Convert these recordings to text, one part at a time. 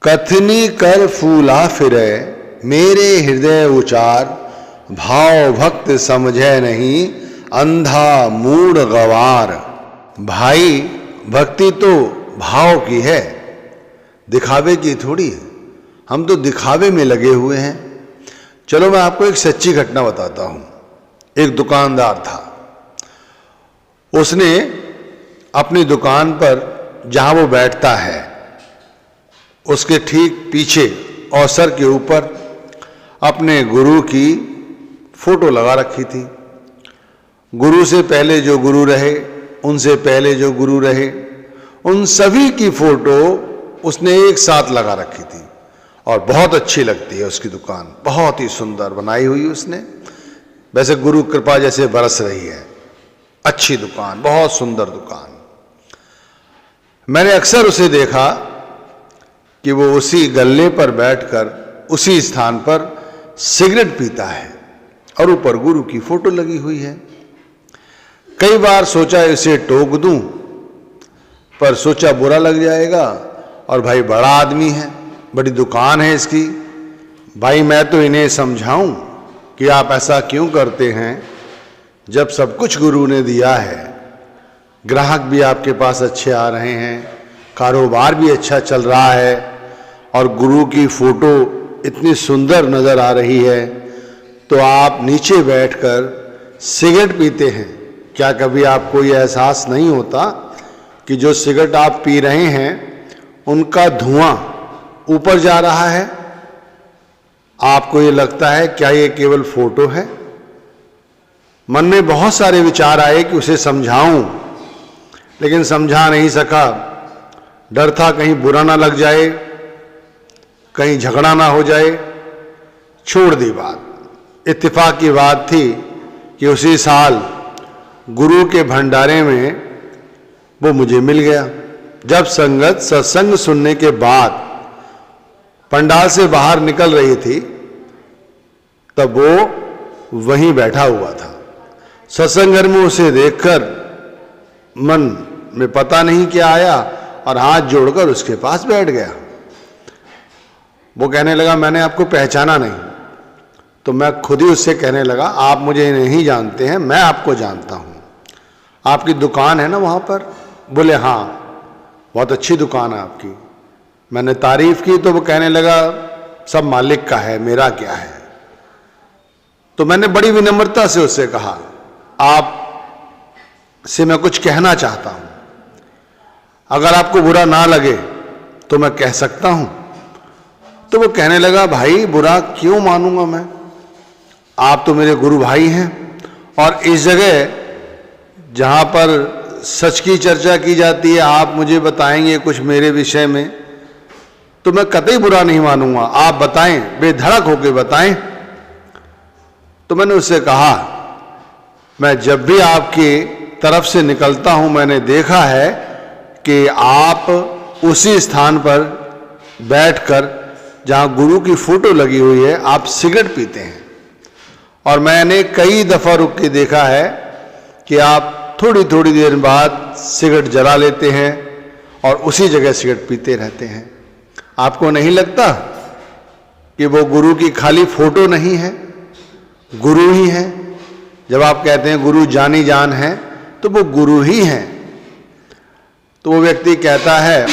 कथनी कर फूला फिरे मेरे हृदय उचार, भाव भक्त समझे नहीं अंधा मूढ़ गवार। भाई भक्ति तो भाव की है, दिखावे की थोड़ी है। हम तो दिखावे में लगे हुए हैं। चलो मैं आपको एक सच्ची घटना बताता हूं। एक दुकानदार था, उसने अपनी दुकान पर जहां वो बैठता है उसके ठीक पीछे अवसर के ऊपर अपने गुरु की फोटो लगा रखी थी। गुरु से पहले जो गुरु रहे, उनसे पहले जो गुरु रहे, उन सभी की फोटो उसने एक साथ लगा रखी थी। और बहुत अच्छी लगती है उसकी दुकान, बहुत ही सुंदर बनाई हुई उसने। वैसे गुरु कृपा जैसे बरस रही है। अच्छी दुकान, बहुत सुंदर दुकान। मैंने अक्सर उसे देखा कि वो उसी गल्ले पर बैठकर उसी स्थान पर सिगरेट पीता है और ऊपर गुरु की फोटो लगी हुई है। कई बार सोचा इसे टोक दूं, पर सोचा बुरा लग जाएगा। और भाई बड़ा आदमी है, बड़ी दुकान है इसकी, भाई मैं तो इन्हें समझाऊं कि आप ऐसा क्यों करते हैं जब सब कुछ गुरु ने दिया है। ग्राहक भी आपके पास अच्छे आ रहे हैं, कारोबार भी अच्छा चल रहा है और गुरु की फोटो इतनी सुंदर नजर आ रही है, तो आप नीचे बैठकर सिगरेट पीते हैं। क्या कभी आपको ये एहसास नहीं होता कि जो सिगरेट आप पी रहे हैं उनका धुआं ऊपर जा रहा है? आपको ये लगता है क्या ये केवल फोटो है? मन में बहुत सारे विचार आए कि उसे समझाऊं, लेकिन समझा नहीं सका। डर था कहीं बुरा ना लग जाए, कहीं झगड़ा ना हो जाए। छोड़ दी बात। इत्तेफाक की बात थी कि उसी साल गुरु के भंडारे में वो मुझे मिल गया। जब संगत सत्संग सुनने के बाद पंडाल से बाहर निकल रही थी, तब वो वहीं बैठा हुआ था। सत्संग घर में उसे देखकर मन में पता नहीं क्या आया और हाथ जोड़कर उसके पास बैठ गया। वो कहने लगा मैंने आपको पहचाना नहीं। तो मैं खुद ही उससे कहने लगा आप मुझे नहीं जानते हैं, मैं आपको जानता हूं। आपकी दुकान है ना वहां पर? बोले हाँ, बहुत अच्छी दुकान है आपकी। मैंने तारीफ की तो वो कहने लगा सब मालिक का है, मेरा क्या है। तो मैंने बड़ी विनम्रता से उससे कहा आप से मैं कुछ कहना चाहता हूं, अगर आपको बुरा ना लगे तो मैं कह सकता हूं। तो वो कहने लगा भाई बुरा क्यों मानूंगा मैं, आप तो मेरे गुरु भाई हैं और इस जगह जहां पर सच की चर्चा की जाती है आप मुझे बताएंगे कुछ मेरे विषय में, तो मैं कतई बुरा नहीं मानूंगा। आप बताएं, बेधड़क होकर बताएं। तो मैंने उससे कहा मैं जब भी आपकी तरफ से निकलता हूं मैंने देखा है कि आप उसी स्थान पर बैठकर जहां गुरु की फोटो लगी हुई है आप सिगरेट पीते हैं। और मैंने कई दफा रुक के देखा है कि आप थोड़ी थोड़ी देर बाद सिगरेट जला लेते हैं और उसी जगह सिगरेट पीते रहते हैं। आपको नहीं लगता कि वो गुरु की खाली फोटो नहीं है, गुरु ही है? जब आप कहते हैं गुरु जानी जान है तो वो गुरु ही हैं। तो वो व्यक्ति कहता है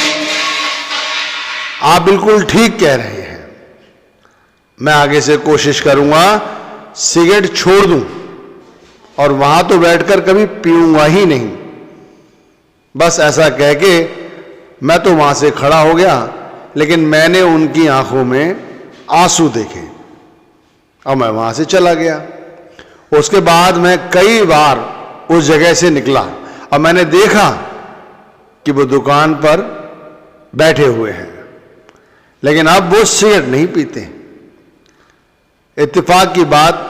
आप बिल्कुल ठीक कह रहे हैं, मैं आगे से कोशिश करूंगा सिगरेट छोड़ दूं और वहां तो बैठकर कभी पीऊंगा ही नहीं। बस ऐसा कह के मैं तो वहां से खड़ा हो गया, लेकिन मैंने उनकी आंखों में आंसू देखे और मैं वहां से चला गया। उसके बाद मैं कई बार उस जगह से निकला और मैंने देखा कि वो दुकान पर बैठे हुए हैं, लेकिन अब वो सिगरेट नहीं पीते। इत्तेफाक की बात,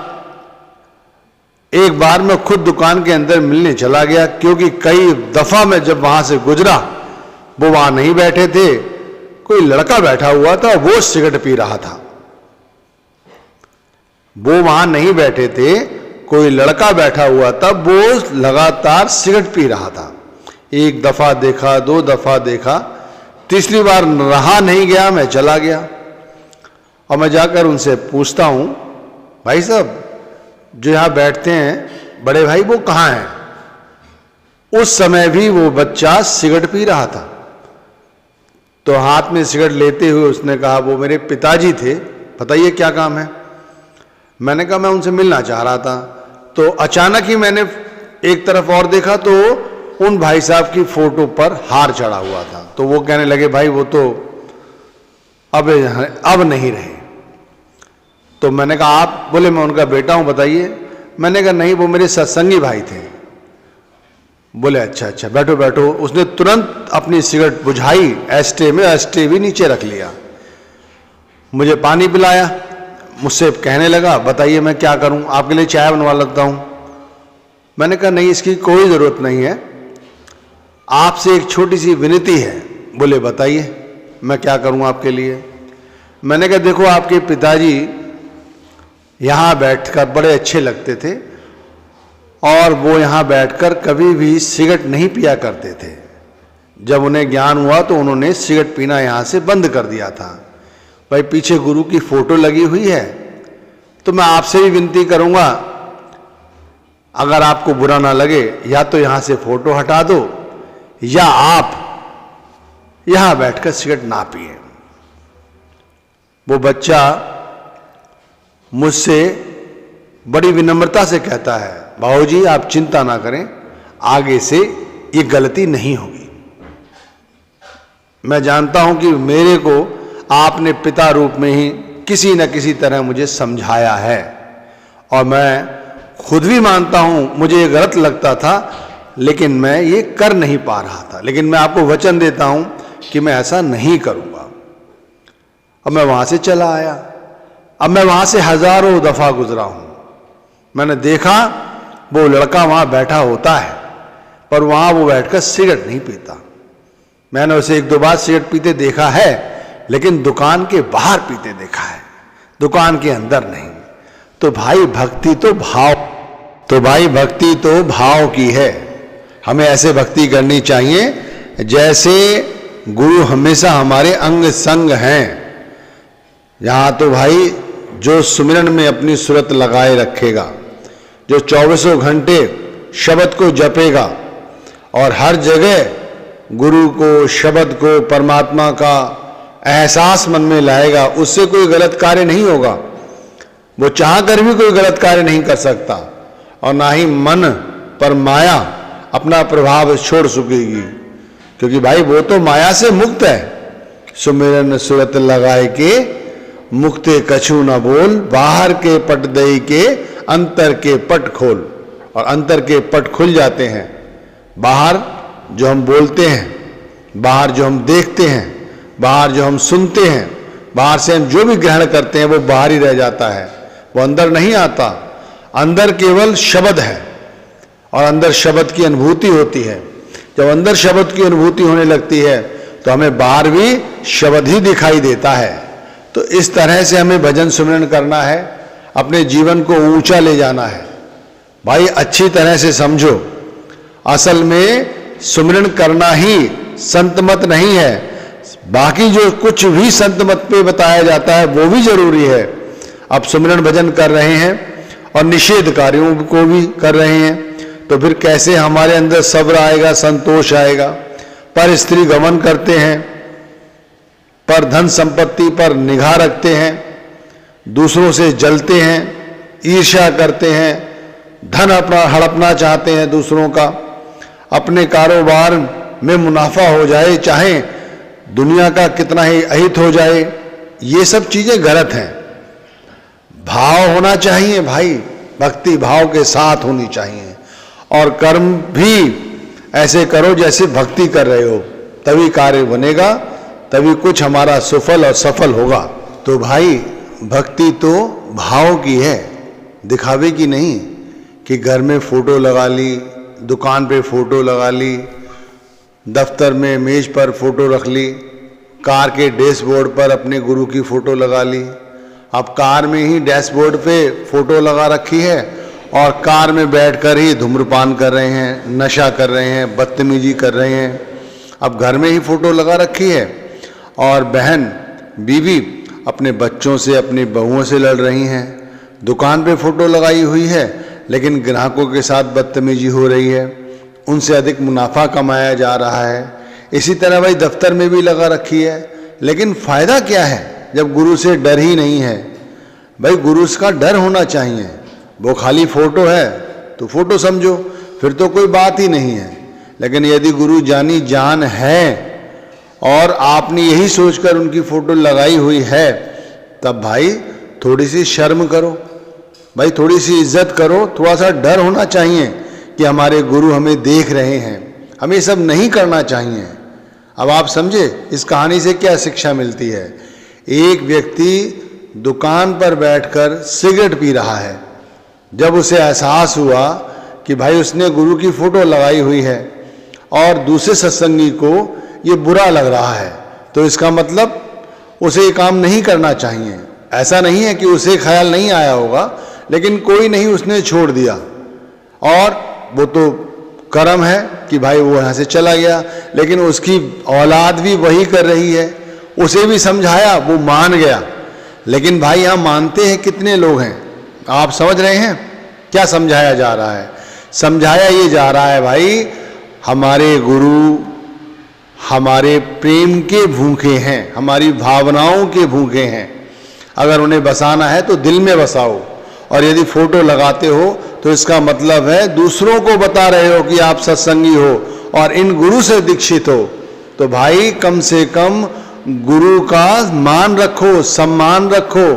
एक बार मैं खुद दुकान के अंदर मिलने चला गया, क्योंकि कई दफा मैं जब वहां से गुजरा वो वहां नहीं बैठे थे, कोई लड़का बैठा हुआ था वो सिगरेट पी रहा था। वो वहां नहीं बैठे थे, कोई लड़का बैठा हुआ था, वो लगातार सिगरेट पी रहा था। एक दफा देखा, दो दफा देखा, तीसरी बार रहा नहीं गया, मैं चला गया और मैं जाकर उनसे पूछता हूँ, भाई साहब जो यहाँ बैठते हैं बड़े भाई वो कहाँ हैं? उस समय भी वो बच्चा सिगरेट पी रहा था। तो हाथ में सिगरेट लेते हुए उसने कहा, वो मेरे पिताजी थे, बताइए क्या काम है? मैंने कहा मैं उनसे मिलना चाह रहा था। तो अचानक ही मैंने एक तरफ और देखा तो उन भाई साहब की फोटो पर हार चढ़ा हुआ था। तो वो कहने लगे, भाई वो तो अब नहीं रहे। तो मैंने कहा आप? बोले मैं उनका बेटा हूं, बताइए। मैंने कहा नहीं, वो मेरे सत्संगी भाई थे। बोले अच्छा अच्छा, बैठो बैठो। उसने तुरंत अपनी सिगरेट बुझाई, एस्टे में एस्टे भी नीचे रख लिया, मुझे पानी पिलाया, मुझसे कहने लगा बताइए मैं क्या करूं, आपके लिए चाय बनवा लेता हूं। मैंने कहा नहीं, इसकी कोई ज़रूरत नहीं है, आपसे एक छोटी सी विनती है। बोले बताइए मैं क्या करूं आपके लिए। मैंने कहा देखो, आपके पिताजी यहाँ बैठकर बड़े अच्छे लगते थे और वो यहाँ बैठकर कभी भी सिगरेट नहीं पिया करते थे। जब उन्हें ज्ञान हुआ तो उन्होंने सिगरेट पीना यहाँ से बंद कर दिया था। भाई पीछे गुरु की फोटो लगी हुई है, तो मैं आपसे भी विनती करूँगा, अगर आपको बुरा ना लगे या तो यहाँ से फोटो हटा दो या आप यहाँ बैठकर सिगरेट ना पिए। वो बच्चा मुझसे बड़ी विनम्रता से कहता है, बाबूजी आप चिंता ना करें, आगे से ये गलती नहीं होगी। मैं जानता हूं कि मेरे को आपने पिता रूप में ही किसी न किसी तरह मुझे समझाया है और मैं खुद भी मानता हूं मुझे ये गलत लगता था, लेकिन मैं ये कर नहीं पा रहा था। लेकिन मैं आपको वचन देता हूं कि मैं ऐसा नहीं करूंगा। अब मैं वहां से चला आया। अब मैं वहां से हजारों दफा गुजरा हूं, मैंने देखा वो लड़का वहां बैठा होता है, पर वहां वो बैठकर सिगरेट नहीं पीता। मैंने उसे एक दो बार सिगरेट पीते देखा है, लेकिन दुकान के बाहर पीते देखा है, दुकान के अंदर नहीं। तो भाई भक्ति तो भाव की है। हमें ऐसे भक्ति करनी चाहिए जैसे गुरु हमेशा हमारे अंग संग हैं। यहाँ तो भाई जो सुमिरन में अपनी सुरत लगाए रखेगा, जो 24 घंटे शब्द को जपेगा और हर जगह गुरु को, शब्द को, परमात्मा का एहसास मन में लाएगा, उससे कोई गलत कार्य नहीं होगा। वो चाह कर भी कोई गलत कार्य नहीं कर सकता और ना ही मन पर माया अपना प्रभाव छोड़ सकेगी, क्योंकि भाई वो तो माया से मुक्त है। सुमिरन सुरत लगाए के मुक्ते कछु न बोल, बाहर के पट दई के अंतर के पट खोल। और अंतर के पट खुल जाते हैं। बाहर जो हम बोलते हैं, बाहर जो हम देखते हैं, बाहर जो हम सुनते हैं, बाहर से हम जो भी ग्रहण करते हैं वो बाहर ही रह जाता है, वो अंदर नहीं आता। अंदर केवल शब्द है और अंदर शब्द की अनुभूति होती है। जब अंदर शब्द की अनुभूति होने लगती है तो हमें बाहर भी शब्द ही दिखाई देता है। तो इस तरह से हमें भजन सुमिरन करना है, अपने जीवन को ऊंचा ले जाना है। भाई अच्छी तरह से समझो, असल में सुमिरन करना ही संत मत नहीं है, बाकी जो कुछ भी संत मत पे बताया जाता है वो भी जरूरी है। अब सुमिरन भजन कर रहे हैं और निषेध कार्यों को भी कर रहे हैं, तो फिर कैसे हमारे अंदर सब्र आएगा, संतोष आएगा। पर स्त्री गमन करते हैं, पर धन संपत्ति पर निगाह रखते हैं, दूसरों से जलते हैं, ईर्ष्या करते हैं, धन अपना हड़पना चाहते हैं दूसरों का, अपने कारोबार में मुनाफा हो जाए, चाहे दुनिया का कितना ही अहित हो जाए, ये सब चीजें गलत हैं। भाव होना चाहिए भाई, भक्ति भाव के साथ होनी चाहिए और कर्म भी ऐसे करो जैसे भक्ति कर रहे हो, तभी कार्य बनेगा, तभी कुछ हमारा सुफल और सफल होगा। तो भाई भक्ति तो भाव की है, दिखावे की नहीं कि घर में फोटो लगा ली, दुकान पे फोटो लगा ली, दफ्तर में मेज पर फोटो रख ली, कार के डैशबोर्ड पर अपने गुरु की फोटो लगा ली। अब कार में ही डैशबोर्ड पे फोटो लगा रखी है और कार में बैठकर ही धूम्रपान कर रहे हैं, नशा कर रहे हैं, बदतमीजी कर रहे हैं। अब घर में ही फोटो लगा रखी है और बहन बीवी अपने बच्चों से, अपनी बहुओं से लड़ रही हैं। दुकान पे फोटो लगाई हुई है लेकिन ग्राहकों के साथ बदतमीजी हो रही है, उनसे अधिक मुनाफा कमाया जा रहा है। इसी तरह भाई दफ्तर में भी लगा रखी है, लेकिन फ़ायदा क्या है जब गुरु से डर ही नहीं है। भाई गुरु का डर होना चाहिए। वो खाली फोटो है तो फोटो समझो, फिर तो कोई बात ही नहीं है। लेकिन यदि गुरु जानी जान है और आपने यही सोचकर उनकी फोटो लगाई हुई है, तब भाई थोड़ी सी शर्म करो, भाई थोड़ी सी इज्जत करो, थोड़ा सा डर होना चाहिए कि हमारे गुरु हमें देख रहे हैं। हमें सब नहीं करना चाहिए। अब आप समझे इस कहानी से क्या शिक्षा मिलती है। एक व्यक्ति दुकान पर बैठकर सिगरेट पी रहा है। जब उसे एहसास हुआ कि भाई उसने गुरु की फोटो लगाई हुई है और दूसरे सत्संगी को ये बुरा लग रहा है, तो इसका मतलब उसे ये काम नहीं करना चाहिए। ऐसा नहीं है कि उसे ख्याल नहीं आया होगा, लेकिन कोई नहीं, उसने छोड़ दिया और वो तो कर्म है कि भाई वो यहाँ से चला गया। लेकिन उसकी औलाद भी वही कर रही है, उसे भी समझाया, वो मान गया। लेकिन भाई यहाँ मानते हैं कितने लोग हैं, आप समझ रहे हैं क्या समझाया जा रहा है? समझाया ये जा रहा है भाई हमारे गुरु हमारे प्रेम के भूखे हैं, हमारी भावनाओं के भूखे हैं। अगर उन्हें बसाना है तो दिल में बसाओ, और यदि फोटो लगाते हो तो इसका मतलब है दूसरों को बता रहे हो कि आप सत्संगी हो और इन गुरु से दीक्षित हो। तो भाई कम से कम गुरु का मान रखो, सम्मान रखो।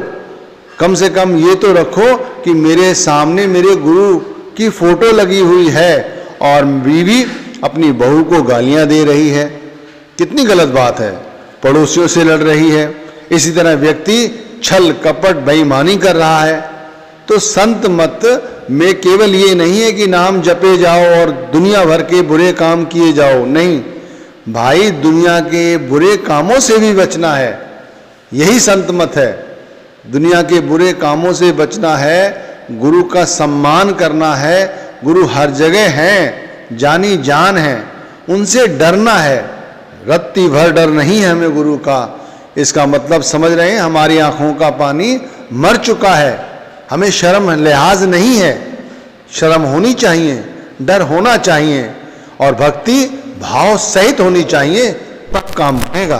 कम से कम ये तो रखो कि मेरे सामने मेरे गुरु की फोटो लगी हुई है और बीवी अपनी बहू को गालियां दे रही है। कितनी गलत बात है। पड़ोसियों से लड़ रही है। इसी तरह व्यक्ति छल कपट बेईमानी कर रहा है। तो संत मत में केवल ये नहीं है कि नाम जपे जाओ और दुनिया भर के बुरे काम किए जाओ, नहीं भाई, दुनिया के बुरे कामों से भी बचना है। यही संत मत है। दुनिया के बुरे कामों से बचना है, गुरु का सम्मान करना है। गुरु हर जगह हैं, जानी जान है, उनसे डरना है। रत्ती भर डर नहीं है हमें गुरु का। इसका मतलब समझ रहे हैं, हमारी आंखों का पानी मर चुका है। हमें शर्म लिहाज नहीं है, शर्म होनी चाहिए, डर होना चाहिए और भक्ति भाव सहित होनी चाहिए, तब काम बनेगा।